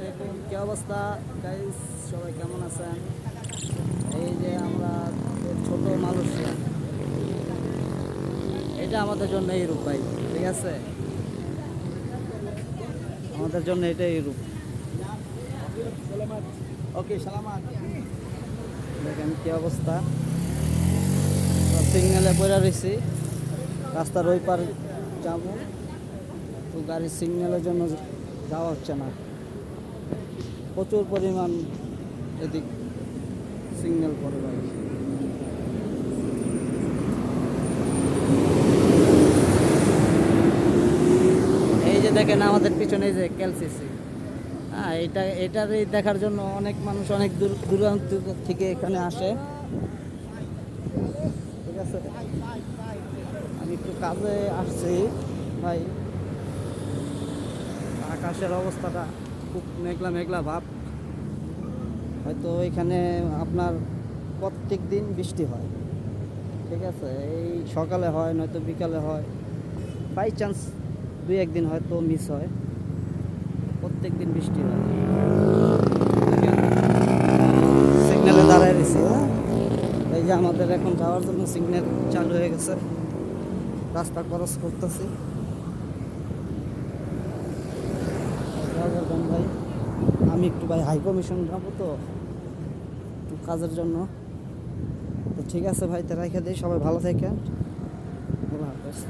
দেখুন কি অবস্থা গাইস, সবাই কেমন আছেন? এই যে আমরা ছোট মালয়েশিয়া, এটা আমাদের জন্য ইউরোপ ভাই, ঠিক আছে? আমাদের জন্য এটা ইউরোপ। ওকে সালামাত। দেখেন কি অবস্থা, সিগন্যালে পড়ে রয়েছি, রাস্তার ওই পার যাবো তো গাড়ির সিগন্যালের জন্য যাওয়া হচ্ছে না, প্রচুর পরিমাণ এদিক সিগন্যাল পড়ে ভাই। এই যে দেখেন আমাদের পিছনে যে কেলসিসি, হ্যাঁ এটার দেখার জন্য অনেক মানুষ অনেক দূর দূরান্ত থেকে এখানে আসে, ঠিক আছে? আমি একটু কাজে আসছি ভাই, আকাশের অবস্থাটা খুব মেঘলা মেঘলা ভাব, হয়তো এখানে আপনার প্রত্যেক দিন বৃষ্টি হয়, ঠিক আছে? এই সকালে হয়, নয়তো বিকালে হয়, বাই চান্স দুই একদিন হয়তো মিস হয়, প্রত্যেক দিন বৃষ্টি হয়। সিগন্যালে দাঁড়ায় রয়েছি, হ্যাঁ? এই যে আমাদের এখন যাওয়ার জন্য সিগন্যাল চালু হয়ে গেছে, রাস্তা ক্রস করতেছি। ভাই আমি একটু ভাই হাই কমিশন যাবো তো একটু কাজের জন্য, তো ঠিক আছে ভাই, তো রেখে দিই, সবাই ভালো থাকেন।